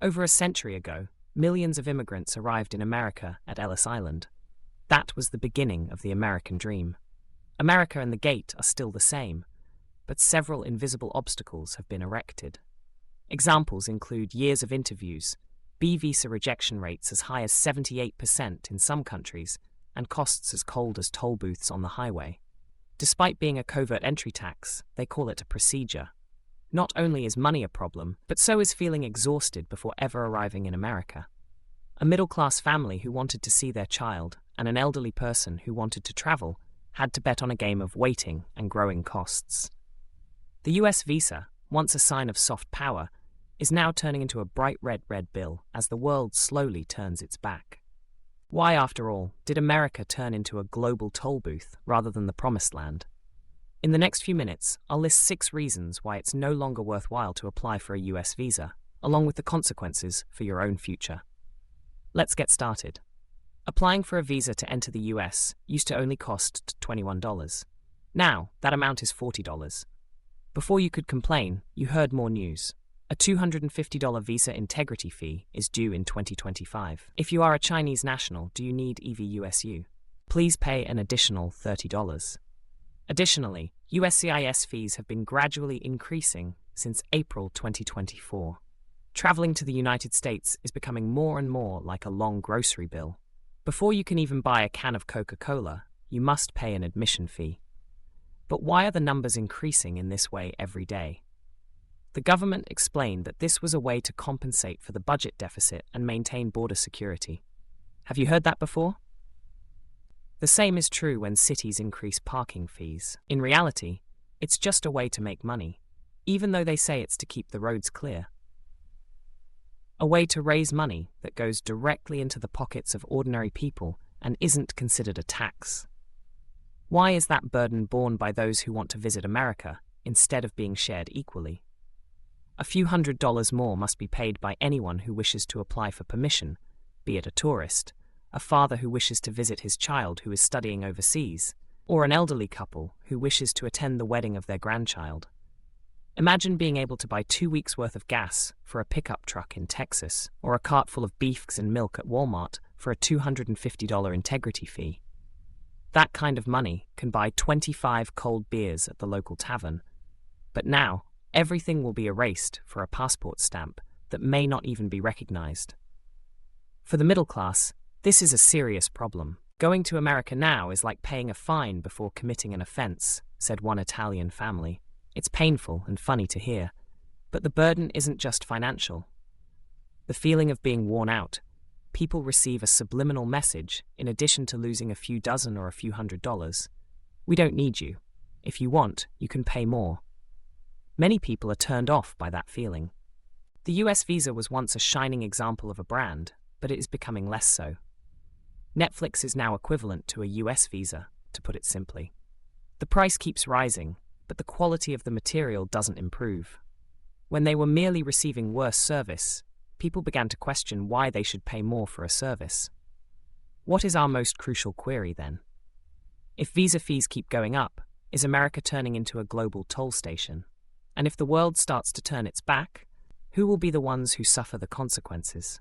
Over a century ago, millions of immigrants arrived in America at Ellis Island. That was the beginning of the American dream. America and the gate are still the same, but several invisible obstacles have been erected. Examples include years of interviews, B visa rejection rates as high as 78% in some countries, and costs as cold as toll booths on the highway. Despite being a covert entry tax, they call it a procedure. Not only is money a problem, but so is feeling exhausted before ever arriving in America. A middle-class family who wanted to see their child and an elderly person who wanted to travel had to bet on a game of waiting and growing costs. The US visa, once a sign of soft power, is now turning into a bright red bill as the world slowly turns its back. Why, after all, did America turn into a global toll booth rather than the promised land? In the next few minutes, I'll list 6 reasons why it's no longer worthwhile to apply for a US visa, along with the consequences for your own future. Let's get started. Applying for a visa to enter the US used to only cost $21. Now, that amount is $40. Before you could complain, you heard more news. A $250 visa integrity fee is due in 2025. If you are a Chinese national, do you need EVUSU? Please pay an additional $30. Additionally, USCIS fees have been gradually increasing since April 2024. Traveling to the United States is becoming more and more like a long grocery bill. Before you can even buy a can of Coca-Cola, you must pay an admission fee. But why are the numbers increasing in this way every day? The government explained that this was a way to compensate for the budget deficit and maintain border security. Have you heard that before? The same is true when cities increase parking fees. In reality, it's just a way to make money, even though they say it's to keep the roads clear. A way to raise money that goes directly into the pockets of ordinary people and isn't considered a tax. Why is that burden borne by those who want to visit America instead of being shared equally? A few $100s more must be paid by anyone who wishes to apply for permission, be it a tourist, a father who wishes to visit his child who is studying overseas, or an elderly couple who wishes to attend the wedding of their grandchild. Imagine being able to buy 2 weeks' worth of gas for a pickup truck in Texas, or a cart full of beefs and milk at Walmart for a $250 integrity fee. That kind of money can buy 25 cold beers at the local tavern. But now, everything will be erased for a passport stamp that may not even be recognized. For the middle class, this is a serious problem. Going to America now is like paying a fine before committing an offense, said one Italian family. It's painful and funny to hear, but the burden isn't just financial. The feeling of being worn out. People receive a subliminal message in addition to losing a few dozen or a few $100s. We don't need you. If you want, you can pay more. Many people are turned off by that feeling. The US visa was once a shining example of a brand, but it is becoming less so. Netflix is now equivalent to a US visa, to put it simply. The price keeps rising, but the quality of the material doesn't improve. When they were merely receiving worse service, people began to question why they should pay more for a service. What is our most crucial query then? If visa fees keep going up, is America turning into a global toll station? And if the world starts to turn its back, who will be the ones who suffer the consequences?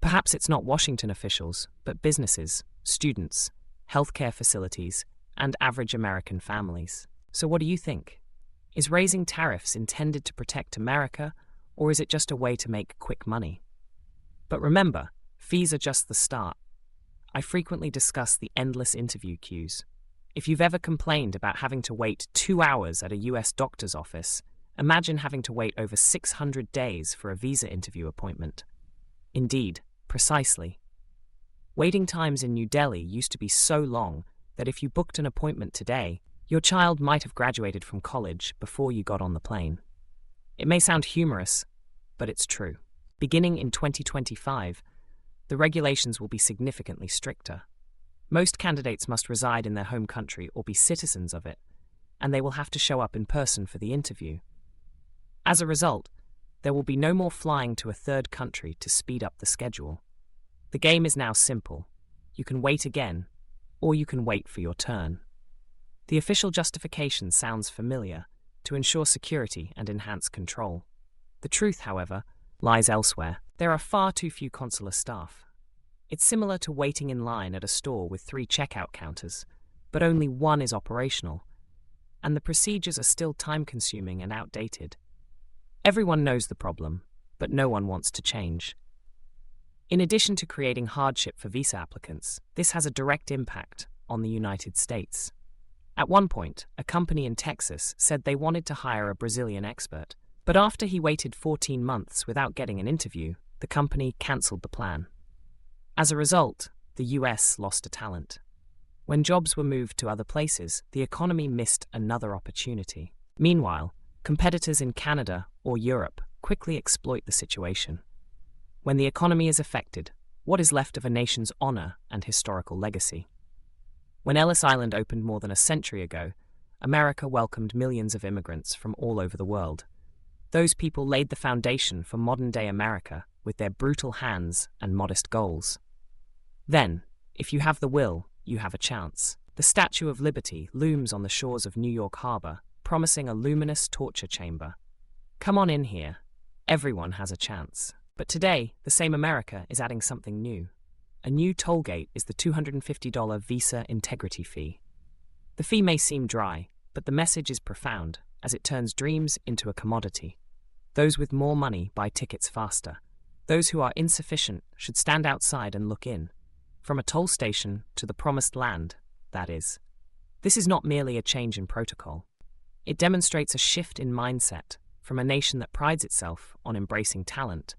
Perhaps it's not Washington officials, but businesses, students, healthcare facilities, and average American families. So what do you think? Is raising tariffs intended to protect America, or is it just a way to make quick money? But remember, fees are just the start. I frequently discuss the endless interview queues. If you've ever complained about having to wait 2 hours at a US doctor's office, imagine having to wait over 600 days for a visa interview appointment. Indeed, precisely. Waiting times in New Delhi used to be so long that if you booked an appointment today, your child might have graduated from college before you got on the plane. It may sound humorous, but it's true. Beginning in 2025, the regulations will be significantly stricter. Most candidates must reside in their home country or be citizens of it, and they will have to show up in person for the interview. As a result, there will be no more flying to a third country to speed up the schedule. The game is now simple. You can wait again, or you can wait for your turn. The official justification sounds familiar: to ensure security and enhance control. The truth, however, lies elsewhere. There are far too few consular staff. It's similar to waiting in line at a store with 3 checkout counters, but only one is operational, and the procedures are still time-consuming and outdated. Everyone knows the problem, but no one wants to change. In addition to creating hardship for visa applicants, this has a direct impact on the United States. At one point, a company in Texas said they wanted to hire a Brazilian expert, but after he waited 14 months without getting an interview, the company cancelled the plan. As a result, the US lost a talent. When jobs were moved to other places, the economy missed another opportunity. Meanwhile, competitors in Canada or Europe quickly exploit the situation. When the economy is affected, what is left of a nation's honor and historical legacy? When Ellis Island opened more than a century ago, America welcomed millions of immigrants from all over the world. Those people laid the foundation for modern-day America with their brutal hands and modest goals. Then, if you have the will, you have a chance. The Statue of Liberty looms on the shores of New York Harbor, promising a luminous torture chamber. Come on in here. Everyone has a chance. But today, the same America is adding something new. A new toll gate is the $250 visa integrity fee. The fee may seem dry, but the message is profound, as it turns dreams into a commodity. Those with more money buy tickets faster. Those who are insufficient should stand outside and look in. From a toll station to the promised land, that is. This is not merely a change in protocol. It demonstrates a shift in mindset from a nation that prides itself on embracing talent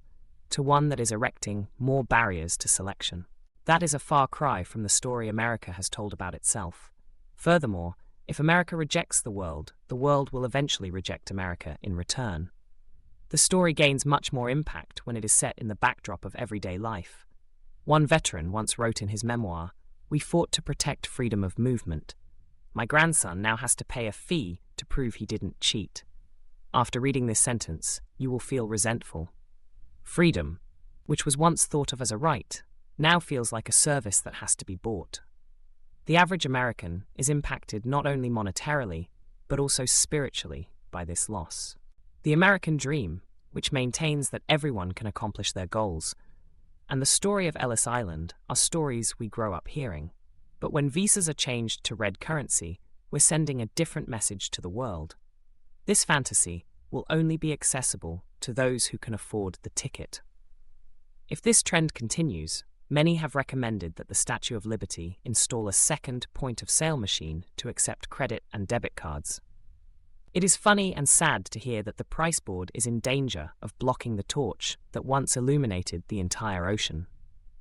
to one that is erecting more barriers to selection. That is a far cry from the story America has told about itself. Furthermore, if America rejects the world will eventually reject America in return. The story gains much more impact when it is set in the backdrop of everyday life. One veteran once wrote in his memoir, "We fought to protect freedom of movement. My grandson now has to pay a fee to prove he didn't cheat." After reading this sentence, you will feel resentful. Freedom, which was once thought of as a right, now feels like a service that has to be bought. The average American is impacted not only monetarily, but also spiritually by this loss. The American dream, which maintains that everyone can accomplish their goals, and the story of Ellis Island are stories we grow up hearing. But when visas are changed to red currency, we're sending a different message to the world. This fantasy will only be accessible to those who can afford the ticket. If this trend continues, many have recommended that the Statue of Liberty install a second point-of-sale machine to accept credit and debit cards. It is funny and sad to hear that the price board is in danger of blocking the torch that once illuminated the entire ocean.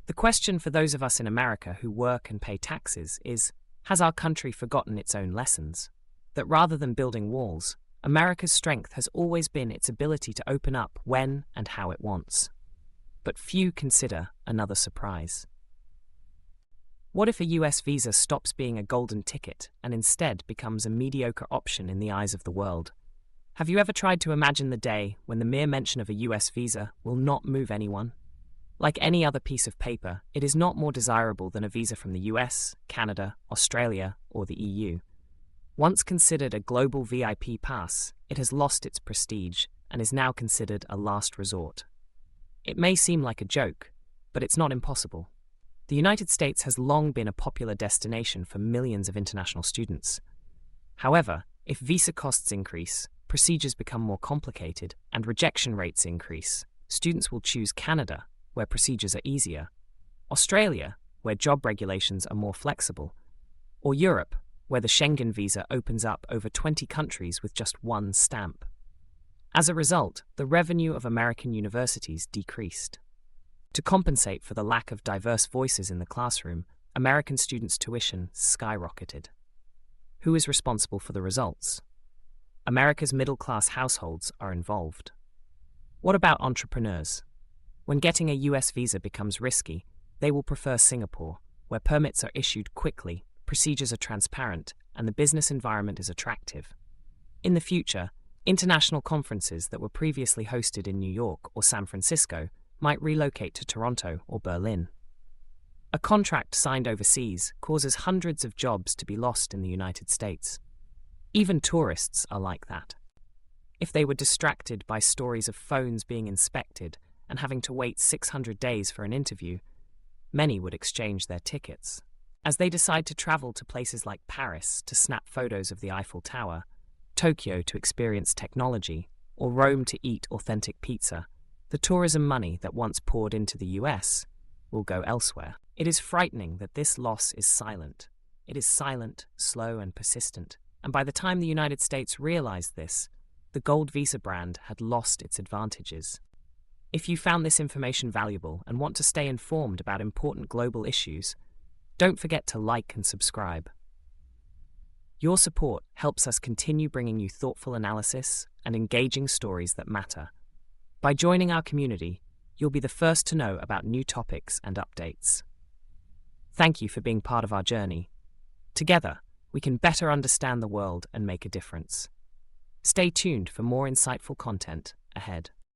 The question for those of us in America who work and pay taxes is, has our country forgotten its own lessons? That rather than building walls, America's strength has always been its ability to open up when and how it wants. But few consider another surprise. What if a US visa stops being a golden ticket and instead becomes a mediocre option in the eyes of the world? Have you ever tried to imagine the day when the mere mention of a US visa will not move anyone? Like any other piece of paper, it is not more desirable than a visa from the US, Canada, Australia, or the EU. Once considered a global VIP pass, it has lost its prestige and is now considered a last resort. It may seem like a joke, but it's not impossible. The United States has long been a popular destination for millions of international students. However, if visa costs increase, procedures become more complicated, and rejection rates increase, students will choose Canada, where procedures are easier, Australia, where job regulations are more flexible, or Europe, where the Schengen visa opens up over 20 countries with just one stamp. As a result, the revenue of American universities decreased. To compensate for the lack of diverse voices in the classroom, American students' tuition skyrocketed. Who is responsible for the results? America's middle-class households are involved. What about entrepreneurs? When getting a US visa becomes risky, they will prefer Singapore, where permits are issued quickly, procedures are transparent, and the business environment is attractive. In the future, international conferences that were previously hosted in New York or San Francisco might relocate to Toronto or Berlin. A contract signed overseas causes hundreds of jobs to be lost in the United States. Even tourists are like that. If they were distracted by stories of phones being inspected and having to wait 600 days for an interview, many would exchange their tickets. As they decide to travel to places like Paris to snap photos of the Eiffel Tower, Tokyo to experience technology, or Rome to eat authentic pizza, the tourism money that once poured into the US will go elsewhere. It is frightening that this loss is silent. It is silent, slow, and persistent. And by the time the United States realized this, the gold visa brand had lost its advantages. If you found this information valuable and want to stay informed about important global issues, don't forget to like and subscribe. Your support helps us continue bringing you thoughtful analysis and engaging stories that matter. By joining our community, you'll be the first to know about new topics and updates. Thank you for being part of our journey. Together, we can better understand the world and make a difference. Stay tuned for more insightful content ahead.